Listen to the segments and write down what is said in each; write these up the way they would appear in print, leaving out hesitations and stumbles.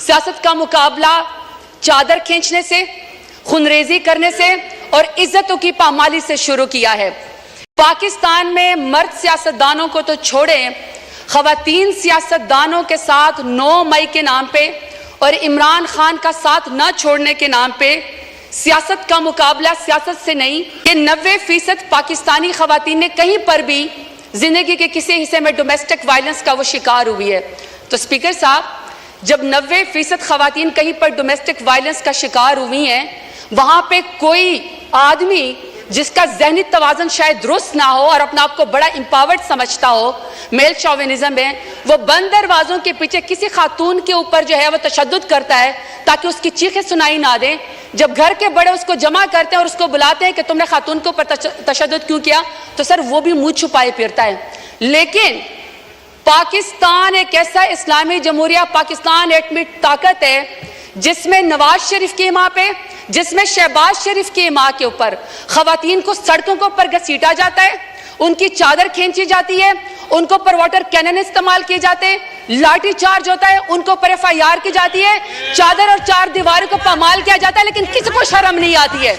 सियासत का मुकाबला चादर खींचने से, खूनरेजी करने से और इज्जतों की पामाली से शुरू किया है। पाकिस्तान में मर्द सियासतदानों को तो छोड़ें, खवातीन सियासतदानों के साथ 9 मई के नाम पे और इमरान खान का साथ न छोड़ने के नाम पे सियासत का मुकाबला सियासत से नहीं, ये 90% पाकिस्तानी खवातीन ने कहीं पर भी जिंदगी के किसी हिस्से में डोमेस्टिक वायलेंस का वो शिकार हुई है। तो स्पीकर साहब, जब 90% खवातीन कहीं पर डोमेस्टिक वायलेंस का शिकार हुई हैं, वहां पे कोई आदमी जिसका ज़हनी तवाज़न शायद दुरुस्त ना हो और अपना आपको बड़ा एम्पावर्ड समझता हो, मेल शॉविनिज्म में, वो बंद दरवाजों के पीछे किसी खातून के ऊपर जो है वो तशद्दुद करता है ताकि उसकी चीखें सुनाई ना दें। जब घर के बड़े उसको जमा करते हैं और उसको बुलाते हैं कि तुमने खातून के ऊपर तशद्दुद क्यों किया, तो सर वो भी मुंह छुपाए फिरता है। लेकिन पाकिस्तान एक ऐसा इस्लामी जमहूरिया पाकिस्तान एटमी ताकत है जिसमें नवाज शरीफ की माँ पे, जिसमें शहबाज शरीफ की माँ के ऊपर खवातीन को सड़कों के ऊपर घसीटा जाता है, उनकी चादर खींची जाती है, उनको ऊपर वाटर कैनन इस्तेमाल किए जाते हैं, लाठी चार्ज होता है, उनको ऊपर FIR की जाती है, चादर और 4 दीवारों को पामाल किया जाता है, लेकिन किसी को शर्म नहीं आती है,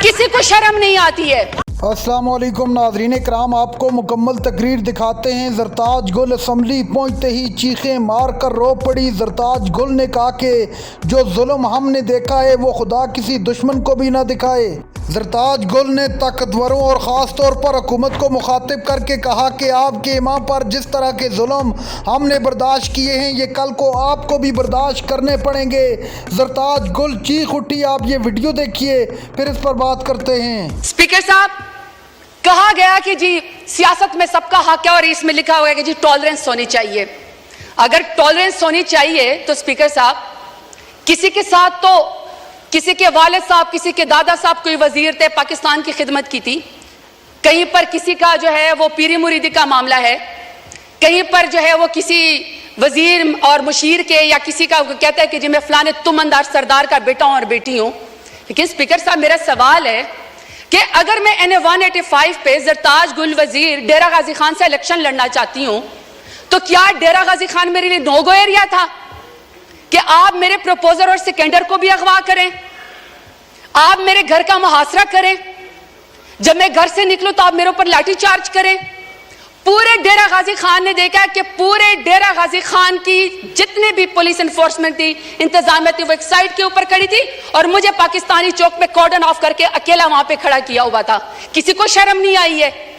किसी को शर्म नहीं आती है। अस्सलाम वालेकुम नाज़रीन कराम, आपको मुकम्मल तकरीर दिखाते हैं। ज़रताज गुल असम्बली पहुँचते ही चीखें मार कर रो पड़ी। ज़रताज गुल ने कहा कि जो जुल्म हमने देखा है वो खुदा किसी दुश्मन को भी ना दिखाए। ज़रताज गुल ने ताकतवरों और ख़ास तौर पर हुकूमत को मुखातिब करके कहा कि आपके इमाम पर जिस तरह के जुल्म हमने बर्दाश्त किए हैं, ये कल को आपको भी बर्दाश्त करने पड़ेंगे। ज़रताज गुल चीख उठी। आप ये वीडियो देखिए, फिर इस पर बात करते हैं। स्पीकर साहब, कहा गया कि जी सियासत में सबका हक है और इसमें लिखा हुआ है कि जी टॉलरेंस होनी चाहिए। अगर टॉलरेंस होनी चाहिए तो स्पीकर साहब, किसी के साथ तो किसी के वालिद साहब, किसी के दादा साहब कोई वजीर थे, पाकिस्तान की खिदमत की थी, कहीं पर किसी का जो है वो पीरी मुरीदी का मामला है, कहीं पर जो है वो किसी वजीर और मुशीर के या किसी का कहता है कि जी मैं फलाने तुमंदार सरदार का बेटा हूं और बेटी हूं। लेकिन स्पीकर साहब, मेरा सवाल है कि अगर मैं NA 185 पे ज़रताज गुल वजीर डेरा गाजी खान से इलेक्शन लड़ना चाहती हूं, तो क्या डेरा गाजी खान मेरे लिए नो गो एरिया था कि आप मेरे प्रपोजर और सिकंदर को भी अगवा करें, आप मेरे घर का मुहासरा करें, जब मैं घर से निकलूं तो आप मेरे ऊपर लाठी चार्ज करें? पूरे डेरा गाजी खान ने देखा कि पूरे डेरा गाजी खान की जितने भी पुलिस एनफोर्समेंट थी, इंतजामिया थी, वो एक साइड के ऊपर खड़ी थी और मुझे पाकिस्तानी चौक में कॉर्डन ऑफ करके अकेला वहां पे खड़ा किया हुआ था। किसी को शर्म नहीं आई है,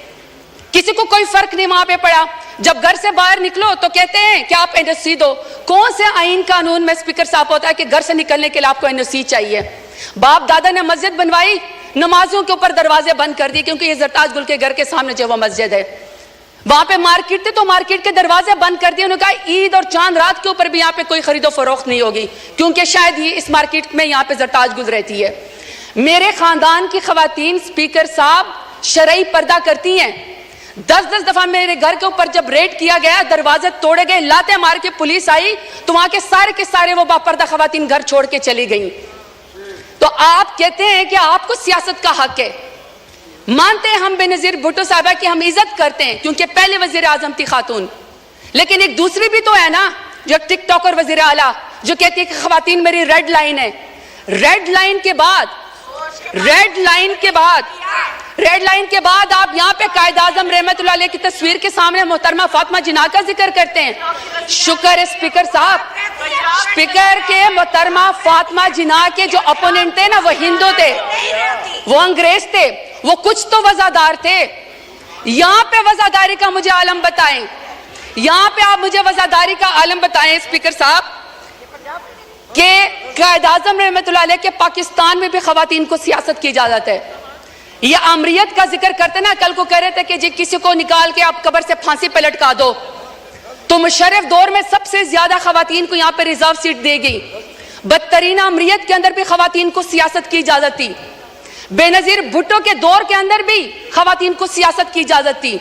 किसी को कोई फर्क नहीं वहां पे पड़ा। जब घर से बाहर निकलो तो कहते हैं कि आप NOC दो। कौन से आईन कानून में स्पीकर साहब होता है कि घर से निकलने के लिए आपको NOC चाहिए? बाप दादा ने मस्जिद बनवाई, नमाजों के ऊपर दरवाजे बंद कर दिए क्योंकि ये ज़रताज गुल के घर के सामने जो वो मस्जिद है, वहां पे मार्केट थे तो मार्केट के दरवाजे बंद कर दिए। उन्होंने कहा ईद और चांद रात के ऊपर भी यहाँ पे कोई खरीदो फरोख्त नहीं होगी क्योंकि शायद ये इस मार्केट में यहाँ पे ज़रताज गुल रहती है। मेरे खानदान की खवातीन स्पीकर साहब शरई पर्दा करती हैं। 10-10 दफा मेरे घर के ऊपर जब रेड किया गया, दरवाजे तोड़े गए, लाते मार के पुलिस आई तो वहां के सारे वो बापर्दा खवातीन घर छोड़ के चली गई। तो आप कहते हैं कि आपको सियासत का हक है। मानते हैं हम बेनजीर भुट्टो साहबा की हम इज्जत करते हैं क्योंकि पहले वजीर आजम थी खातून, लेकिन एक दूसरी भी तो है ना जो टिकटॉकर वजीर आला जो कहती है कि खवातीन मेरी रेड लाइन है। रेड लाइन के बाद आप यहाँ पे कायद आजम रहमतुल्लाह अलैह की तस्वीर के सामने मोहतरमा फातिमा जिन्ना का जिक्र करते हैं। शुक्र है स्पीकर साहब, स्पीकर के मोहतरमा फातिमा जिन्ना के जो अपोनेंट थे ना, वो हिंदू थे, वो अंग्रेज थे, वो कुछ तो वजादार थे। यहाँ पे वजादारी का मुझे आलम बताएं, यहाँ पे आप मुझे वजादारी का आलम बताएं स्पीकर साहब कि कायद आजम रहमतुल्लाह अलैह के पाकिस्तान में भी खवातीन को सियासत की इजाजत है। ये आमरीत का जिक्र करते ना, कल को कह रहे थे कि जी किसी को निकाल के आप कब्र से फांसी पे लटका दो, तो मुशर्रफ दौर में सबसे ज्यादा खवातीन को यहाँ पे रिजर्व सीट दी गई। बदतरीन आमरीत के अंदर भी खवातीन को सियासत की इजाजत थी। बेनजीर भुट्टो के दौर के अंदर भी खवातीन को सियासत की इजाजत थी।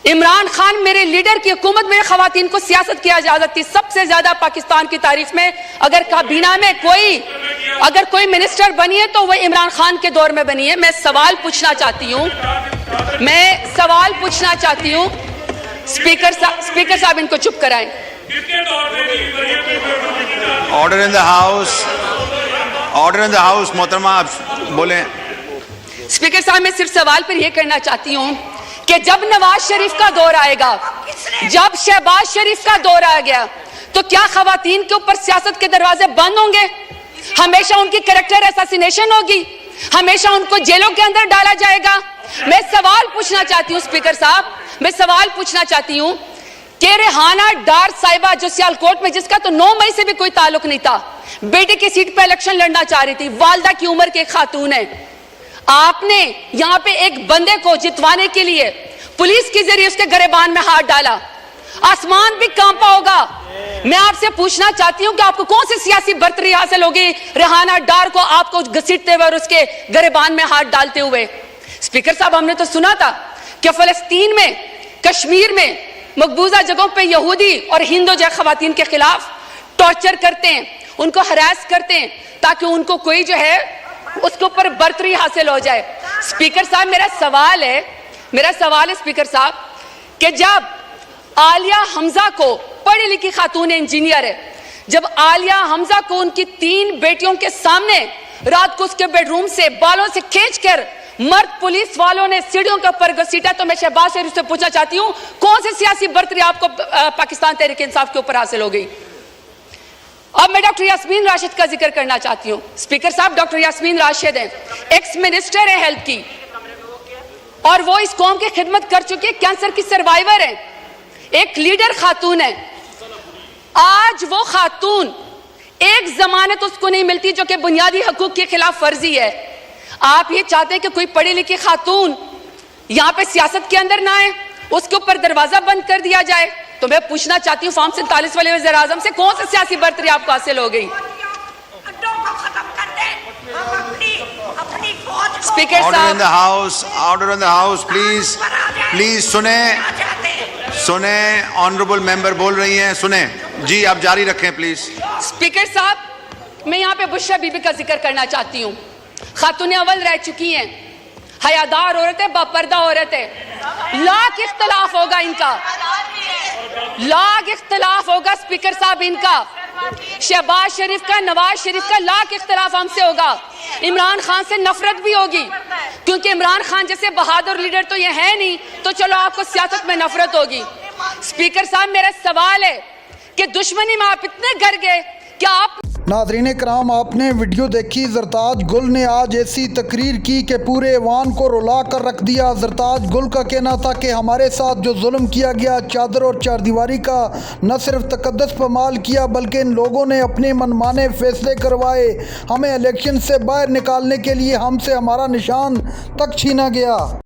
इमरान खान मेरे लीडर की हुकूमत में खवातीन को सियासत की इजाजत थी। सबसे ज्यादा पाकिस्तान की तारीख में अगर काबीना में कोई मिनिस्टर बनी है तो वो इमरान खान के दौर में बनी है। मैं सवाल पूछना चाहती हूँ स्पीकर साहब इनको चुप कराएं। Order in the house, order in the house. محترمہ آپ بولیں. اسپیکر صاحب میں صرف سوال پر یہ کرنا چاہتی ہوں کہ جب نواز شریف کا دور آئے گا، جب شہباز شریف کا دور آ گیا، تو کیا خواتین کے اوپر سیاست کے دروازے بند ہوں گے؟ ہمیشہ ان کی کریکٹر اساسینیشن ہوگی؟ ہمیشہ ان کو جیلوں کے اندر ڈالا جائے گا؟ میں سوال پوچھنا چاہتی ہوں اسپیکر صاحب، میں سوال پوچھنا چاہتی ہوں کہ ریحانہ ڈار صاحبہ جو سیالکوٹ میں، جس کا تو 9 مئی سے بھی کوئی تعلق نہیں تھا، بیٹے کی سیٹ پہ الیکشن لڑنا چاہ رہی تھی، والدہ کی عمر کے ایک خاتون ہے، آپ نے یہاں پہ ایک بندے کو جتوانے کے لیے پولیس کے ذریعے اس کے گریبان میں ہاتھ ڈالا، آسمان بھی کانپا ہوگا. میں آپ سے پوچھنا چاہتی ہوں کہ آپ کو کون سی سیاسی برتری حاصل ہوگی ریحانہ ڈار کو آپ کو گھسیٹتے ہوئے اور اس کے گریبان میں ہاتھ ڈالتے ہوئے؟ اسپیکر صاحب ہم نے تو سنا تھا کہ فلسطین میں، کشمیر میں، مقبوضہ جگہوں پہ یہودی اور ہندو جو خواتین کے خلاف ٹارچر کرتے ہیں، ان کو ہراس کرتے ہیں تاکہ ان کو کوئی جو ہے اس کے اوپر برتری حاصل ہو جائے. اسپیکر صاحب میرا سوال ہے اسپیکر صاحب کہ جب عالیہ حمزہ کو، پڑھی لکھی خاتون انجینئر ہے، جب عالیہ حمزہ کو ان کی 3 بیٹیوں کے سامنے رات کو اس کے بیڈ روم سے بالوں سے کھینچ کر مرد پولیس والوں نے سیڑھیوں کے اوپر گھسیٹا، تو میں شہباز شریف سے پوچھنا چاہتی ہوں کون سی سیاسی برتری آپ کو پاکستان تحریک انصاف کے اوپر حاصل ہو گئی؟ اب میں ڈاکٹر یاسمین راشد کا ذکر کرنا چاہتی ہوں. اسپیکر صاحب ڈاکٹر یاسمین راشد ہیں، ایکس منسٹر ہیں ہیلتھ کی، اور وہ اس قوم کی خدمت کر چکی ہے، کینسر کی سروائیور ہیں، ایک لیڈر خاتون ہے. آج وہ خاتون ایک ضمانت اس کو نہیں ملتی جو کہ بنیادی حقوق کی خلاف ورزی ہے. آپ یہ چاہتے ہیں کہ کوئی پڑھی لکھی خاتون یہاں پہ سیاست کے اندر نہ آئے، اس کے اوپر دروازہ بند کر دیا جائے؟ تو میں پوچھنا چاہتی ہوں فارم 47 والے وزیر اعظم سے کون سی سیاسی برتری آپ کو حاصل ہو گئی؟ اسپیکر آرڈر ان صاحب the house, order in the house. Please سنیں آنریبل ممبر بول رہی ہیں، سنیں. جی آپ جاری رکھیں پلیز. اسپیکر صاحب میں یہاں پہ بشرا بی بی کا ذکر کرنا چاہتی ہوں. خاتون اول رہ چکی ہیں، حیادار عورت ہے، باپردہ عورت ہے. لاکھ اختلاف ہوگا ان کا، لاکھ اختلاف ہوگا اسپیکر صاحب ان کا، شہباز شریف کا، نواز شریف کا، لاکھ اختلاف ہم سے ہوگا. عمران خان سے نفرت بھی ہوگی کیونکہ عمران خان جیسے بہادر لیڈر تو یہ ہے نہیں، تو چلو آپ کو سیاست میں نفرت ہوگی. اسپیکر صاحب میرا سوال ہے کہ دشمنی میں آپ اتنے گر گئے کہ آپ ناظرین کرام، آپ نے ویڈیو دیکھی. زرتاج گل نے آج ایسی تقریر کی کہ پورے ایوان کو رلا کر رکھ دیا. زرتاج گل کا کہنا تھا کہ ہمارے ساتھ جو ظلم کیا گیا، چادر اور چاردیواری کا نہ صرف تقدس پامال کیا بلکہ ان لوگوں نے اپنے منمانے فیصلے کروائے. ہمیں الیکشن سے باہر نکالنے کے لیے ہم سے ہمارا نشان تک چھینا گیا.